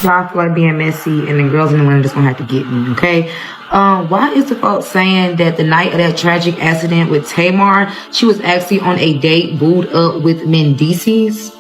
So I feel like being messy, and the girls in Atlanta just gonna have to get me, okay? Why is the folks saying that the night of that tragic accident with Tamar, she was actually on a date booed up with Mendeecees?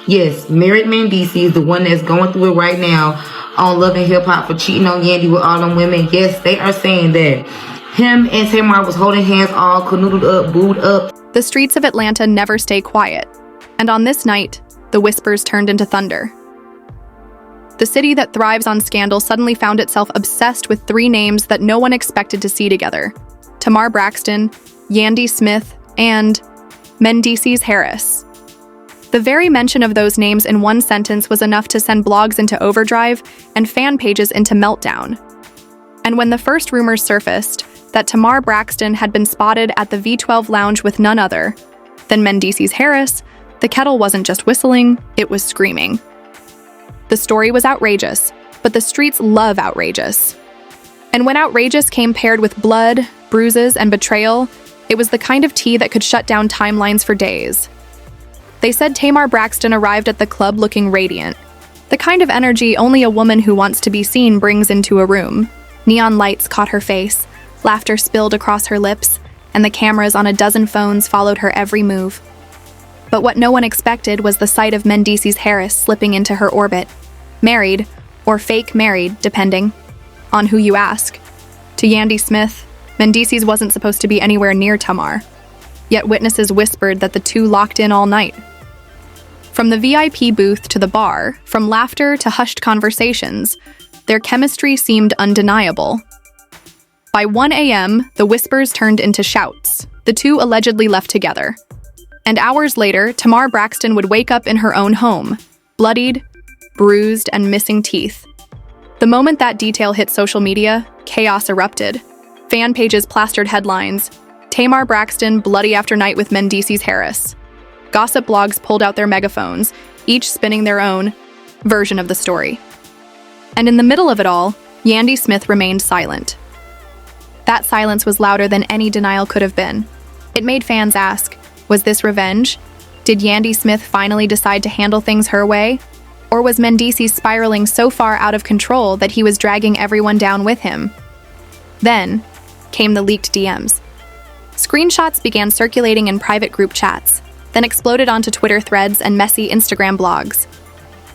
Yes, married Mendeecees, the one that's going through it right now on Love and Hip Hop for cheating on Yandy with all them women. Yes, they are saying that him and Tamar was holding hands, all canoodled up, booed up. The streets of Atlanta never stay quiet, and on this night, the whispers turned into thunder. The city that thrives on scandal suddenly found itself obsessed with three names that no one expected to see together: Tamar Braxton, Yandy Smith, and Mendeecees Harris. The very mention of those names in one sentence was enough to send blogs into overdrive and fan pages into meltdown. And when the first rumors surfaced that Tamar Braxton had been spotted at the V12 Lounge with none other than Mendeecees Harris, the kettle wasn't just whistling, it was screaming. The story was outrageous, but the streets love outrageous. And when outrageous came paired with blood, bruises, and betrayal, it was the kind of tea that could shut down timelines for days. They said Tamar Braxton arrived at the club looking radiant, the kind of energy only a woman who wants to be seen brings into a room. Neon lights caught her face, laughter spilled across her lips, and the cameras on a dozen phones followed her every move. But what no one expected was the sight of Mendeecees Harris slipping into her orbit, married, or fake married, depending on who you ask. To Yandy Smith, Mendeecees wasn't supposed to be anywhere near Tamar, yet witnesses whispered that the two locked in all night. From the VIP booth to the bar, from laughter to hushed conversations, their chemistry seemed undeniable. By 1 a.m., the whispers turned into shouts. The two allegedly left together. And hours later, Tamar Braxton would wake up in her own home, bloodied, bruised, and missing teeth. The moment that detail hit social media, chaos erupted. Fan pages plastered headlines: Tamar Braxton bloody after night with Mendeecees Harris. Gossip blogs pulled out their megaphones, each spinning their own version of the story. And in the middle of it all, Yandy Smith remained silent. That silence was louder than any denial could have been. It made fans ask, was this revenge? Did Yandy Smith finally decide to handle things her way? Or was Mendeecees spiraling so far out of control that he was dragging everyone down with him? Then came the leaked DMs. Screenshots began circulating in private group chats, then exploded onto Twitter threads and messy Instagram blogs.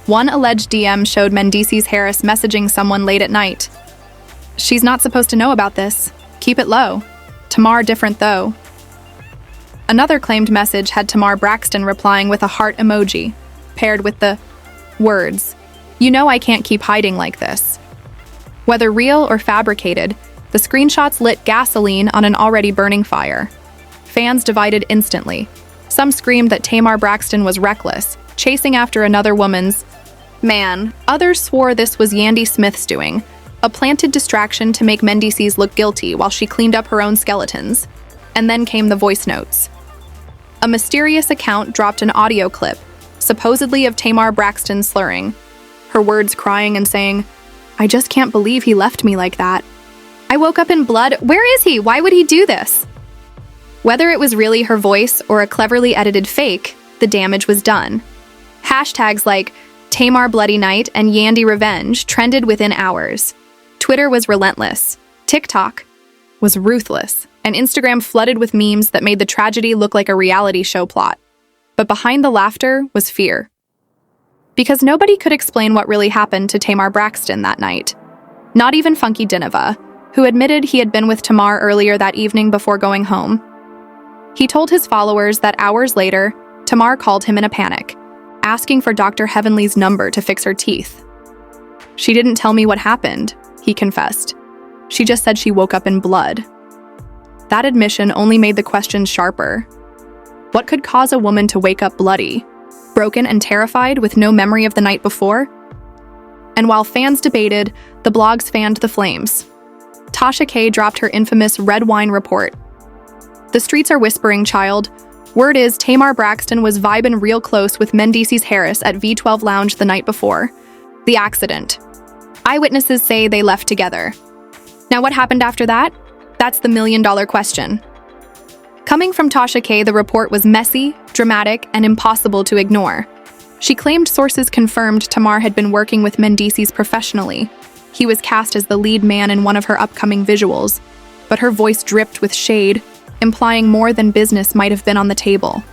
One alleged DM showed Mendeecees Harris messaging someone late at night. "She's not supposed to know about this. Keep it low. Tamar different though." Another claimed message had Tamar Braxton replying with a heart emoji, paired with the words, "You know I can't keep hiding like this." Whether real or fabricated, the screenshots lit gasoline on an already burning fire. Fans divided instantly. Some screamed that Tamar Braxton was reckless, chasing after another woman's man. Others swore this was Yandy Smith's doing, a planted distraction to make Mendeecees look guilty while she cleaned up her own skeletons. And then came the voice notes. A mysterious account dropped an audio clip, supposedly of Tamar Braxton slurring, her words crying and saying, "I just can't believe he left me like that. I woke up in blood. Where is he? Why would he do this?" Whether it was really her voice or a cleverly edited fake, the damage was done. Hashtags like Tamar Bloody Night and Yandy Revenge trended within hours. Twitter was relentless. TikTok was ruthless, and Instagram flooded with memes that made the tragedy look like a reality show plot. But behind the laughter was fear. Because nobody could explain what really happened to Tamar Braxton that night. Not even Funky Dinova, who admitted he had been with Tamar earlier that evening before going home. He told his followers that hours later, Tamar called him in a panic, asking for Dr. Heavenly's number to fix her teeth. "She didn't tell me what happened," he confessed. "She just said she woke up in blood." That admission only made the questions sharper. What could cause a woman to wake up bloody, broken and terrified with no memory of the night before? And while fans debated, the blogs fanned the flames. Tasha K dropped her infamous red wine report. "The streets are whispering, child. Word is Tamar Braxton was vibing real close with Mendeecees Harris at V12 Lounge the night before. The accident. Eyewitnesses say they left together." Now what happened after that? That's the million-dollar question. Coming from Tasha K, the report was messy, dramatic, and impossible to ignore. She claimed sources confirmed Tamar had been working with Mendeecees professionally. He was cast as the lead man in one of her upcoming visuals, but her voice dripped with shade, implying more than business might have been on the table.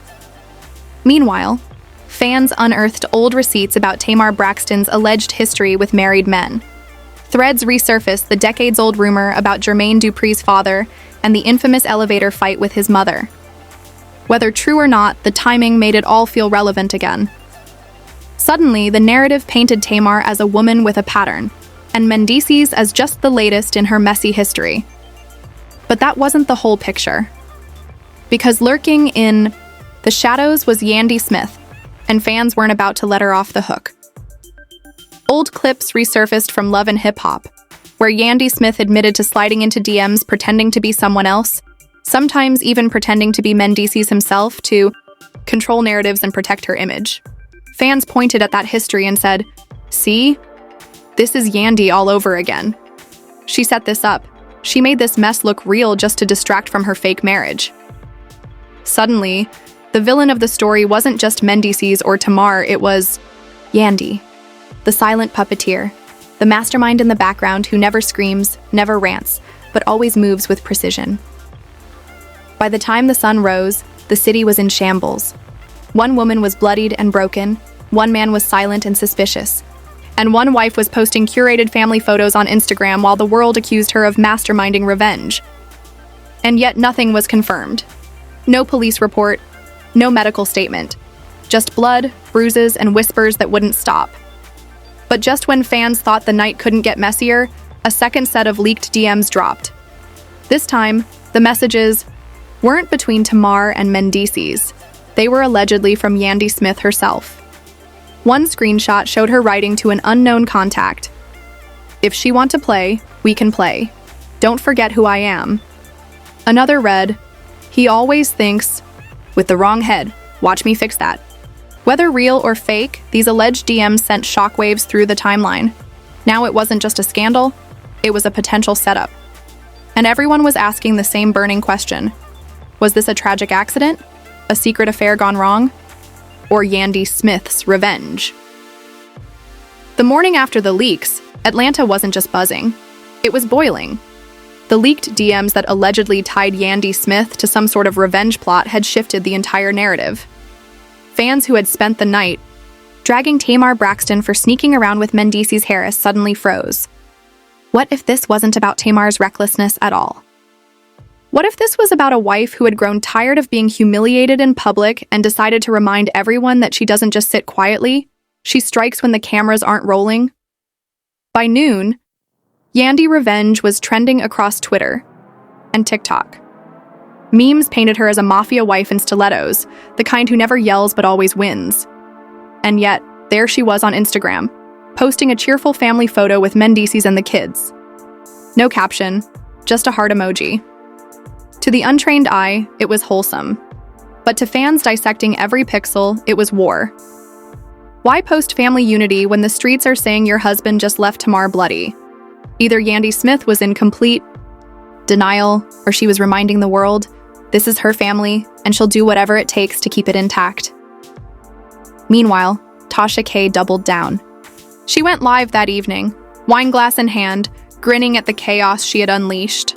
Meanwhile, fans unearthed old receipts about Tamar Braxton's alleged history with married men. Threads resurfaced the decades-old rumor about Jermaine Dupri's father and the infamous elevator fight with his mother. Whether true or not, the timing made it all feel relevant again. Suddenly, the narrative painted Tamar as a woman with a pattern, and Mendeecees as just the latest in her messy history. But that wasn't the whole picture. Because lurking in the shadows was Yandy Smith, and fans weren't about to let her off the hook. Old clips resurfaced from Love and Hip Hop, where Yandy Smith admitted to sliding into DMs pretending to be someone else, sometimes even pretending to be Mendeecees himself to control narratives and protect her image. Fans pointed at that history and said, "See? This is Yandy all over again. She set this up. She made this mess look real just to distract from her fake marriage." Suddenly, the villain of the story wasn't just Mendeecees or Tamar, it was Yandy, the silent puppeteer, the mastermind in the background who never screams, never rants, but always moves with precision. By the time the sun rose, the city was in shambles. One woman was bloodied and broken, one man was silent and suspicious, and one wife was posting curated family photos on Instagram while the world accused her of masterminding revenge. And yet nothing was confirmed. No police report, no medical statement. Just blood, bruises, and whispers that wouldn't stop. But just when fans thought the night couldn't get messier, a second set of leaked DMs dropped. This time, the messages weren't between Tamar and Mendeecees. They were allegedly from Yandy Smith herself. One screenshot showed her writing to an unknown contact. "If she want to play, we can play. Don't forget who I am." Another read, "He always thinks, with the wrong head. Watch me fix that." Whether real or fake, these alleged DMs sent shockwaves through the timeline. Now it wasn't just a scandal, it was a potential setup. And everyone was asking the same burning question. Was this a tragic accident? A secret affair gone wrong? Or Yandy Smith's revenge? The morning after the leaks, Atlanta wasn't just buzzing. It was boiling. The leaked DMs that allegedly tied Yandy Smith to some sort of revenge plot had shifted the entire narrative. Fans who had spent the night dragging Tamar Braxton for sneaking around with Mendeecees Harris suddenly froze. What if this wasn't about Tamar's recklessness at all? What if this was about a wife who had grown tired of being humiliated in public and decided to remind everyone that she doesn't just sit quietly, she strikes when the cameras aren't rolling? By noon, Yandy Revenge was trending across Twitter and TikTok. Memes painted her as a mafia wife in stilettos, the kind who never yells but always wins. And yet, there she was on Instagram, posting a cheerful family photo with Mendeecees and the kids. No caption, just a heart emoji. To the untrained eye, it was wholesome. But to fans dissecting every pixel, it was war. Why post family unity when the streets are saying your husband just left Tamar bloody? Either Yandy Smith was in complete denial, or she was reminding the world, this is her family, and she'll do whatever it takes to keep it intact. Meanwhile, Tasha K doubled down. She went live that evening, wine glass in hand, grinning at the chaos she had unleashed.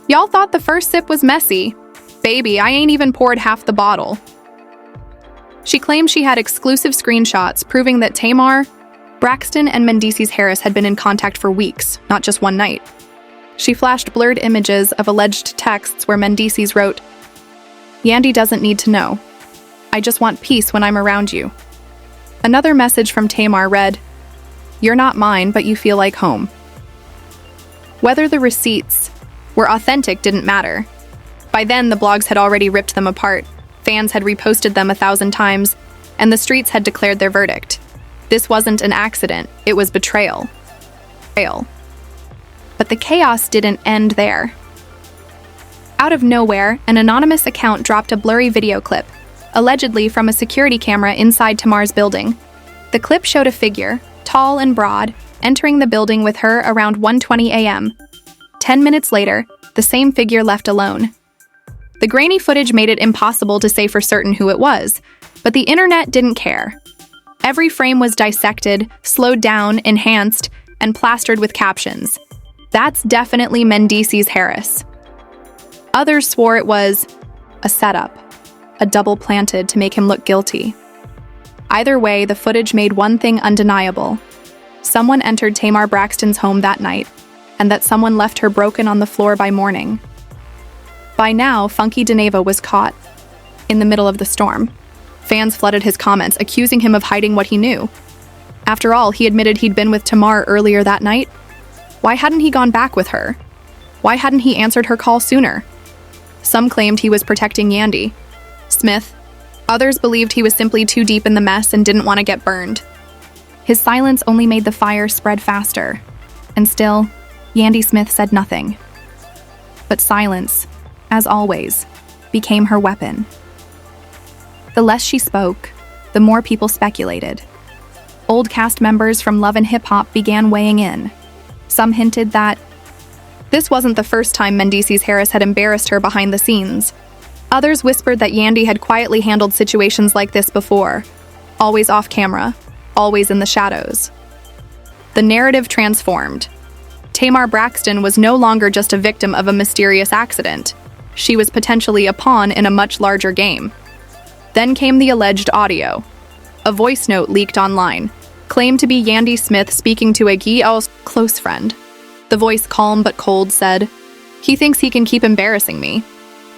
Y'all thought the first sip was messy. Baby, I ain't even poured half the bottle. She claimed she had exclusive screenshots proving that Tamar Braxton and Mendeecees Harris had been in contact for weeks, not just one night. She flashed blurred images of alleged texts where Mendeecees wrote, "Yandy doesn't need to know. I just want peace when I'm around you." Another message from Tamar read, "You're not mine, but you feel like home." Whether the receipts were authentic didn't matter. By then, the blogs had already ripped them apart, fans had reposted them 1,000 times, and the streets had declared their verdict. This wasn't an accident, it was betrayal. But the chaos didn't end there. Out of nowhere, an anonymous account dropped a blurry video clip, allegedly from a security camera inside Tamar's building. The clip showed a figure, tall and broad, entering the building with her around 1:20 a.m. 10 minutes later, the same figure left alone. The grainy footage made it impossible to say for certain who it was, But the internet didn't care. Every frame was dissected, slowed down, enhanced, and plastered with captions. "That's definitely Mendeecees Harris." Others swore it was a setup, a double planted to make him look guilty. Either way, the footage made one thing undeniable. Someone entered Tamar Braxton's home that night, and that someone left her broken on the floor by morning. By now, Funky DeNeva was caught in the middle of the storm. Fans flooded his comments, accusing him of hiding what he knew. After all, he admitted he'd been with Tamar earlier that night. Why hadn't he gone back with her? Why hadn't he answered her call sooner? Some claimed he was protecting Yandy Smith. Others believed he was simply too deep in the mess and didn't want to get burned. His silence only made the fire spread faster. And still, Yandy Smith said nothing. But silence, as always, became her weapon. The less she spoke, the more people speculated. Old cast members from Love and Hip Hop began weighing in. Some hinted that this wasn't the first time Mendeecees Harris had embarrassed her behind the scenes. Others whispered that Yandy had quietly handled situations like this before, always off camera, always in the shadows. The narrative transformed. Tamar Braxton was no longer just a victim of a mysterious accident. She was potentially a pawn in a much larger game. Then came the alleged audio. A voice note leaked online, claimed to be Yandy Smith speaking to a Guy close friend. The voice, calm but cold, said, "He thinks he can keep embarrassing me.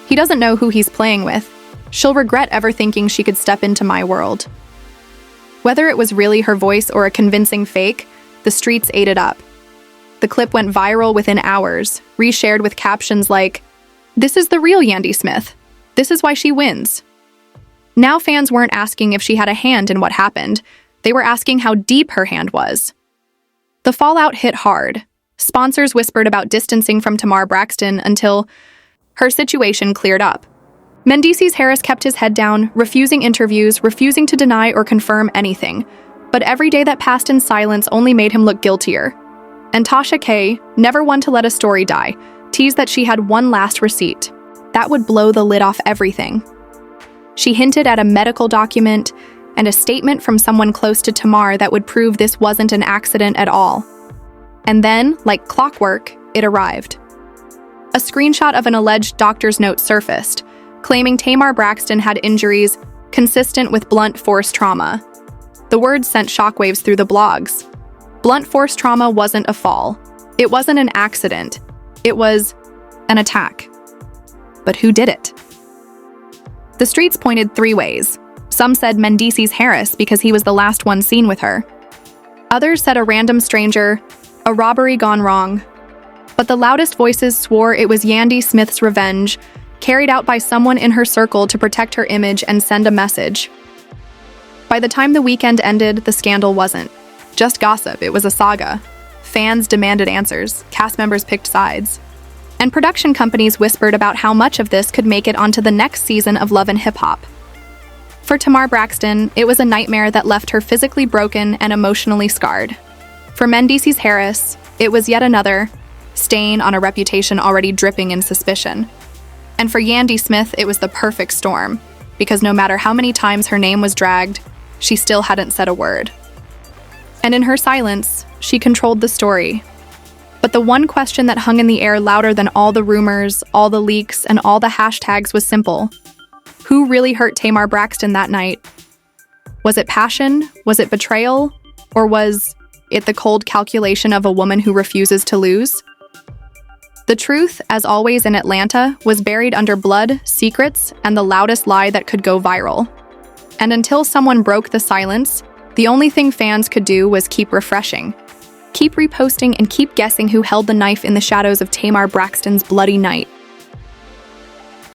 He doesn't know who he's playing with. She'll regret ever thinking she could step into my world." Whether it was really her voice or a convincing fake, the streets ate it up. The clip went viral within hours, reshared with captions like, "This is the real Yandy Smith. This is why she wins." Now fans weren't asking if she had a hand in what happened. They were asking how deep her hand was. The fallout hit hard. Sponsors whispered about distancing from Tamar Braxton until her situation cleared up. Mendeecees Harris kept his head down, refusing interviews, refusing to deny or confirm anything. But every day that passed in silence only made him look guiltier. And Tasha K, never one to let a story die, teased that she had one last receipt. That would blow the lid off everything. She hinted at a medical document and a statement from someone close to Tamar that would prove this wasn't an accident at all. And then, like clockwork, it arrived. A screenshot of an alleged doctor's note surfaced, claiming Tamar Braxton had injuries consistent with blunt force trauma. The words sent shockwaves through the blogs. Blunt force trauma wasn't a fall. It wasn't an accident. It was an attack. But who did it? The streets pointed three ways. Some said Mendeecees Harris because he was the last one seen with her. Others said a random stranger, a robbery gone wrong. But the loudest voices swore it was Yandy Smith's revenge, carried out by someone in her circle to protect her image and send a message. By the time the weekend ended, the scandal wasn't just gossip, it was a saga. Fans demanded answers, cast members picked sides, and production companies whispered about how much of this could make it onto the next season of Love and Hip Hop. For Tamar Braxton, it was a nightmare that left her physically broken and emotionally scarred. For Mendeecees Harris, it was yet another stain on a reputation already dripping in suspicion. And for Yandy Smith, it was the perfect storm, because no matter how many times her name was dragged, she still hadn't said a word. And in her silence, she controlled the story. But the one question that hung in the air louder than all the rumors, all the leaks, and all the hashtags was simple. Who really hurt Tamar Braxton that night? Was it passion? Was it betrayal? Or was it the cold calculation of a woman who refuses to lose? The truth, as always in Atlanta, was buried under blood, secrets, and the loudest lie that could go viral. And until someone broke the silence, the only thing fans could do was keep refreshing. Keep reposting and keep guessing who held the knife in the shadows of Tamar Braxton's bloody night.